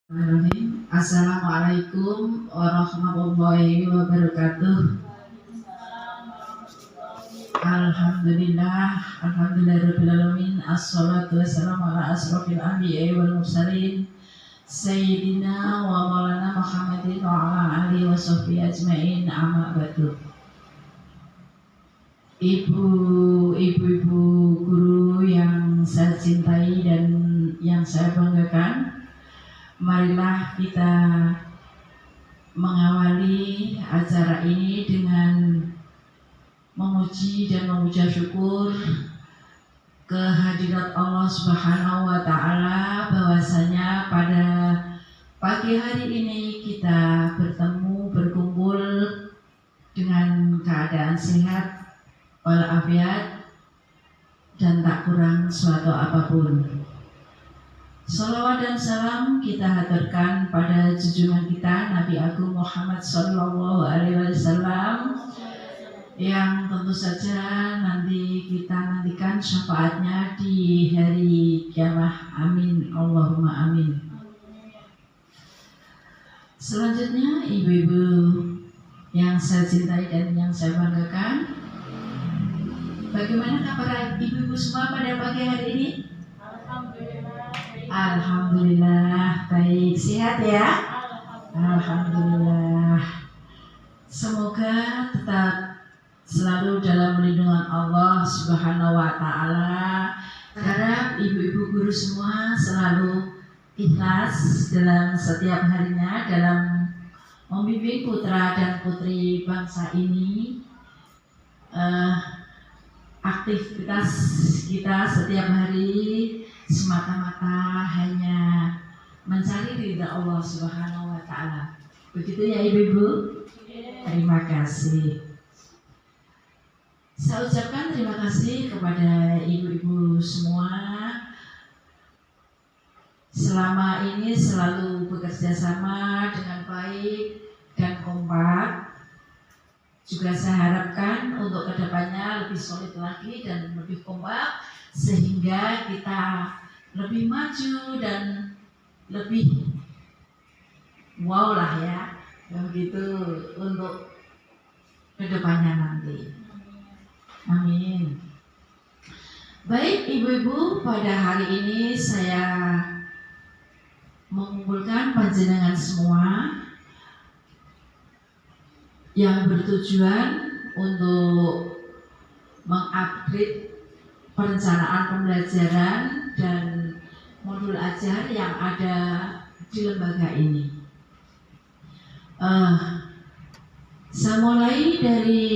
Assalamualaikum warahmatullahi wabarakatuh. Alhamdulillahirrahmanirrahim. Assalatu wassalamu ala asrofil anbiya'i wal mursalin Sayyidina wa maulana Muhammadin wa ala alihi wa sahbihi ajma'in, amma ba'du. Ibu-ibu guru yang saya cintai dan yang saya banggakan, marilah kita mengawali acara ini dengan memuji dan mengucap syukur kehadirat Allah Subhanahu wa Ta'ala, bahwasanya pada pagi hari ini kita berkumpul dengan keadaan sehat walafiat dan tak kurang suatu apapun. Salawat dan salam kita haturkan pada junjungan kita Nabi Agung Muhammad Sallallahu Alaihi Wasallam, yang tentu saja nanti kita nantikan syafaatnya di hari kiamat. Amin, Allahumma amin. Selanjutnya, ibu-ibu yang saya cintai dan yang saya banggakan, bagaimana kabar ibu-ibu semua pada pagi hari ini? Alhamdulillah, baik, sehat ya? Alhamdulillah. Semoga tetap selalu dalam lindungan Allah Subhanahu wa Ta'ala. Harap ibu-ibu guru semua selalu ikhlas dalam setiap harinya dalam membimbing putra dan putri bangsa ini. Aktivitas kita setiap hari semata-mata hanya mencari ridha Allah Subhanahu wa Ta'ala. Begitu ya ibu-ibu? Terima kasih. Saya ucapkan terima kasih kepada ibu-ibu semua. Selama ini selalu bekerja sama dengan baik dan kompak. Juga saya harapkan untuk kedepannya lebih solid lagi dan lebih kompak, sehingga kita lebih maju dan lebih wow lah ya, begitu untuk kedepannya nanti. Amin. Baik ibu-ibu, pada hari ini saya mengumpulkan panjenengan semua yang bertujuan untuk mengupgrade perencanaan pembelajaran dan modul ajar yang ada di lembaga ini. Saya mulai dari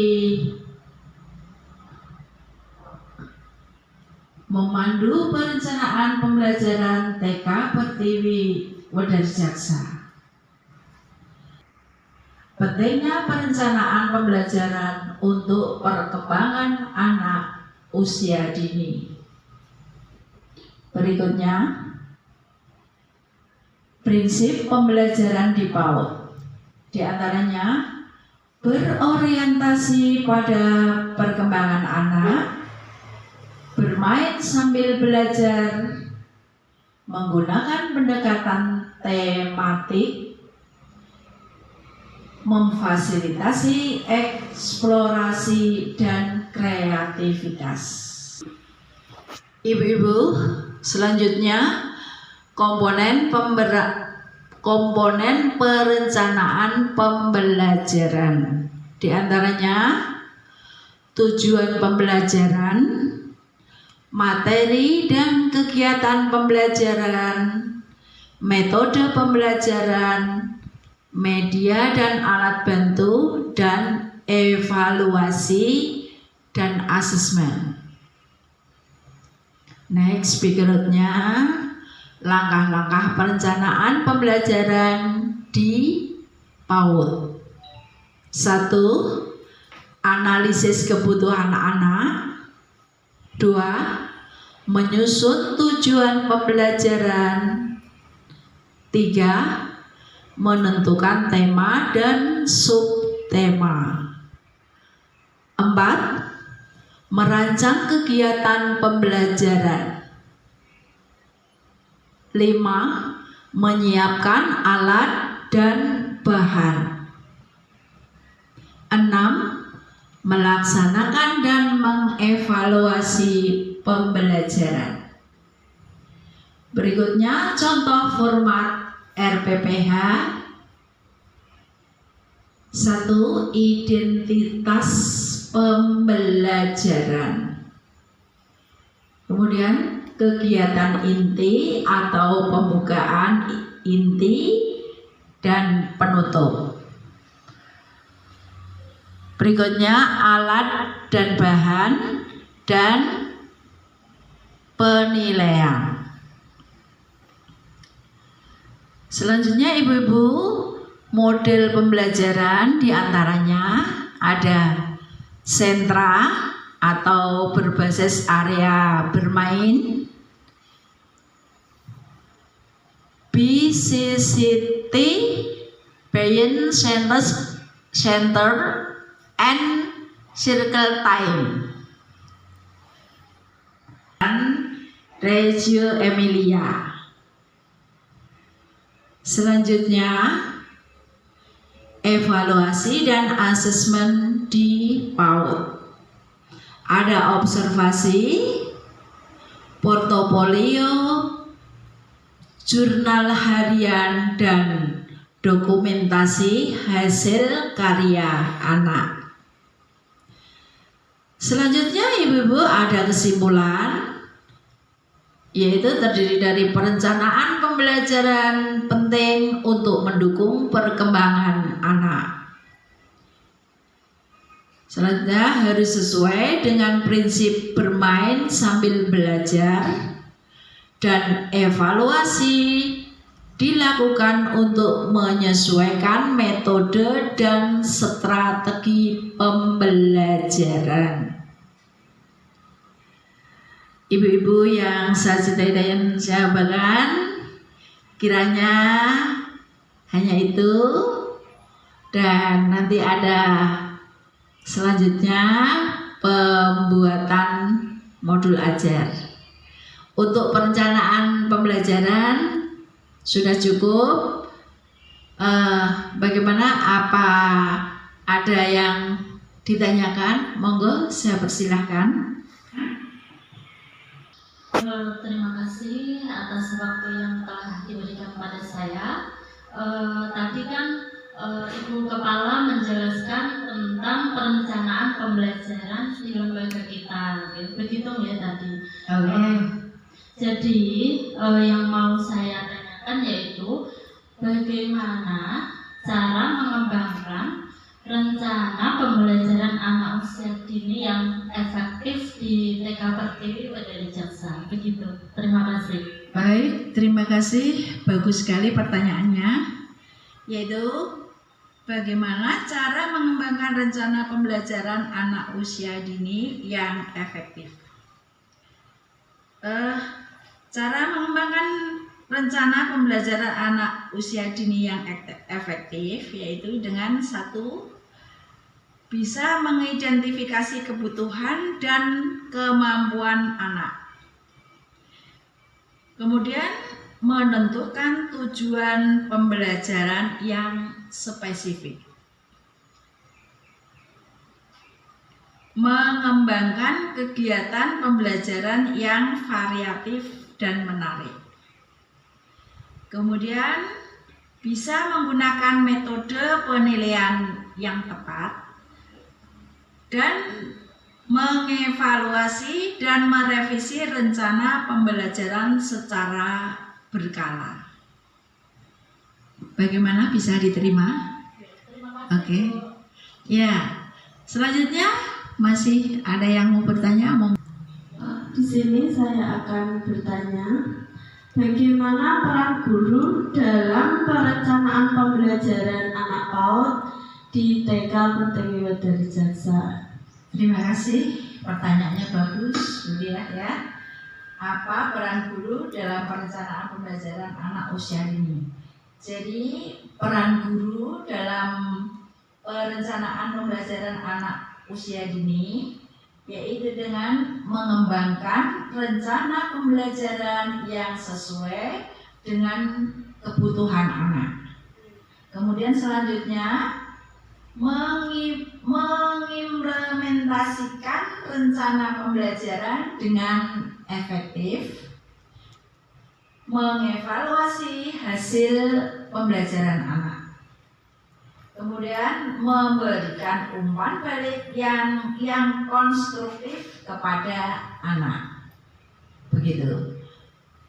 memandu perencanaan pembelajaran TK Pertiwi Wedarijaksa. Pentingnya perencanaan pembelajaran untuk perkembangan anak usia dini. Berikutnya, prinsip pembelajaran di PAUD. Di antaranya, berorientasi pada perkembangan anak, bermain sambil belajar, menggunakan pendekatan tematik, memfasilitasi eksplorasi dan kreativitas. Ibu-ibu, selanjutnya komponen perencanaan pembelajaran. Di antaranya tujuan pembelajaran, materi dan kegiatan pembelajaran, metode pembelajaran, media dan alat bantu, dan evaluasi dan asesmen. Next, berikutnya langkah-langkah perencanaan pembelajaran di PAUD. 1. Analisis kebutuhan anak. 2. Menyusun tujuan pembelajaran. 3. Menentukan tema dan subtema. 4. Merancang kegiatan pembelajaran. 5. menyiapkan alat dan bahan. 6. Melaksanakan dan mengevaluasi pembelajaran. Berikutnya contoh format RPPH. 1. Identitas pembelajaran. Kemudian kegiatan inti atau pembukaan inti dan penutup. Berikutnya alat dan bahan dan penilaian. Selanjutnya ibu-ibu, model pembelajaran diantaranya ada sentra atau berbasis area bermain, BCCT, Brain Center and Circle Time, dan Reggio Emilia. Selanjutnya evaluasi dan asesmen di PAUD. Ada observasi, portofolio, jurnal harian, dan dokumentasi hasil karya anak. Selanjutnya ibu-ibu ada kesimpulan, yaitu terdiri dari perencanaan pembelajaran penting untuk mendukung perkembangan anak. Selanjutnya harus sesuai dengan prinsip bermain sambil belajar, dan evaluasi dilakukan untuk menyesuaikan metode dan strategi pembelajaran. Ibu-ibu yang saya cintai dan saya banggakan, kiranya hanya itu, dan nanti ada selanjutnya pembuatan modul ajar. Untuk perencanaan pembelajaran sudah cukup. Bagaimana, apa ada yang ditanyakan? Monggo, saya persilahkan. Terima kasih atas waktu yang telah diberikan kepada saya. Tadi kan Ibu Kepala menjelaskan tentang perencanaan pembelajaran di lembaga kita, begitu ya tadi. Jadi yang mau saya tanyakan yaitu bagaimana cara mengembangkan rencana pembelajaran anak usia dini yang efektif di TK Pertiwi Wedari Jaksa, begitu. Terima kasih. Baik, terima kasih. Bagus sekali pertanyaannya, yaitu bagaimana cara mengembangkan rencana pembelajaran anak usia dini yang efektif. Cara mengembangkan rencana pembelajaran anak usia dini yang efektif yaitu dengan 1, bisa mengidentifikasi kebutuhan dan kemampuan anak. Kemudian menentukan tujuan pembelajaran yang spesifik. Mengembangkan kegiatan pembelajaran yang variatif dan menarik. Kemudian bisa menggunakan metode penilaian yang tepat dan mengevaluasi dan merevisi rencana pembelajaran secara berkala. Bagaimana, bisa diterima? Oke. Ya. Selanjutnya masih ada yang mau bertanya? Di sini saya akan bertanya, bagaimana peran guru dalam perencanaan pembelajaran anak PAUD di TK Pertiwi Wedari Jaksa? Terima kasih, pertanyaannya bagus, ya. Apa peran guru dalam perencanaan pembelajaran anak usia dini? Jadi peran guru dalam perencanaan pembelajaran anak usia dini yaitu dengan mengembangkan rencana pembelajaran yang sesuai dengan kebutuhan anak. Kemudian selanjutnya mengimplementasikan rencana pembelajaran dengan efektif, mengevaluasi hasil pembelajaran anak, kemudian memberikan umpan balik yang konstruktif kepada anak. Begitu.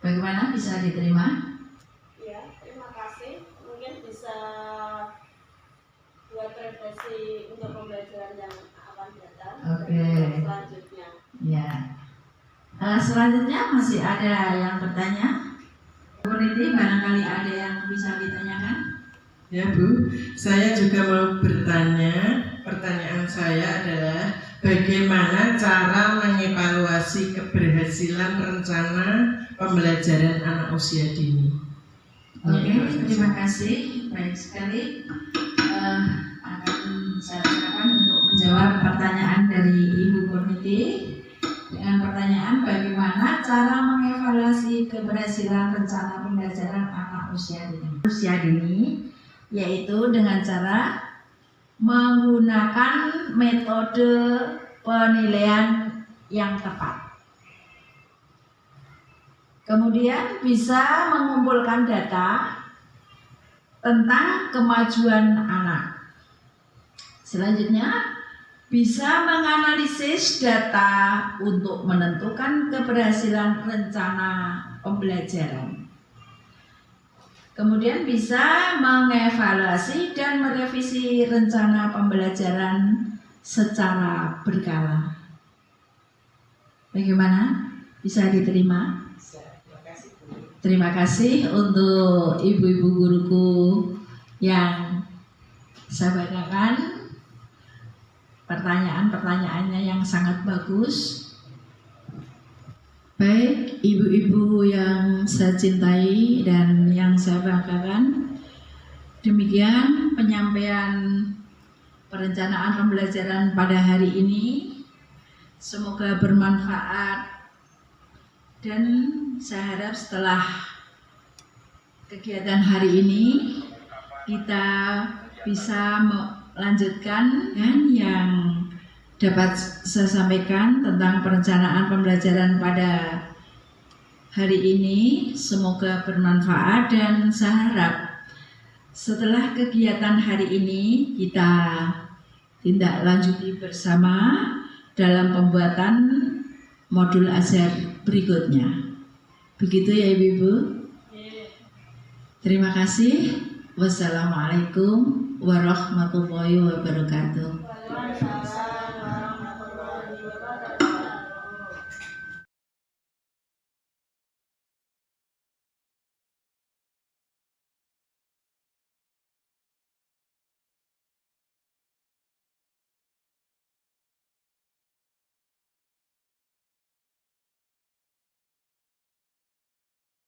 Bagaimana, bisa diterima? Ya, terima kasih. Mungkin bisa buat refleksi untuk pembelajaran yang akan datang. Oke. Selanjutnya. Ya. Selanjutnya masih ada yang bertanya? Peneliti, barangkali ada yang bisa ditanyakan? Ya Bu, saya juga mau bertanya. Pertanyaan saya adalah bagaimana cara mengevaluasi keberhasilan rencana pembelajaran anak usia dini? Oke, terima kasih. Baik sekali. Akan saya silakan untuk menjawab pertanyaan dari Ibu Purniti dengan pertanyaan bagaimana cara mengevaluasi keberhasilan rencana pembelajaran anak usia dini, yaitu dengan cara menggunakan metode penilaian yang tepat. Kemudian bisa mengumpulkan data tentang kemajuan anak. Selanjutnya bisa menganalisis data untuk menentukan keberhasilan rencana pembelajaran. Kemudian bisa mengevaluasi dan merevisi rencana pembelajaran secara berkala. Bagaimana? Bisa diterima? Terima kasih untuk ibu-ibu guruku yang saya bacakan pertanyaan-pertanyaannya yang sangat bagus. Baik, ibu-ibu yang saya cintai dan yang saya banggakan, demikian penyampaian perencanaan pembelajaran pada hari ini. Semoga bermanfaat dan saya harap setelah kegiatan hari ini kita bisa melanjutkan yang dapat saya sampaikan tentang perencanaan pembelajaran pada hari ini. Semoga bermanfaat dan saya harap setelah kegiatan hari ini kita tindak lanjuti bersama dalam pembuatan modul ajar berikutnya. Begitu ya Ibu-ibu. Terima kasih. Wassalamualaikum warahmatullahi wabarakatuh.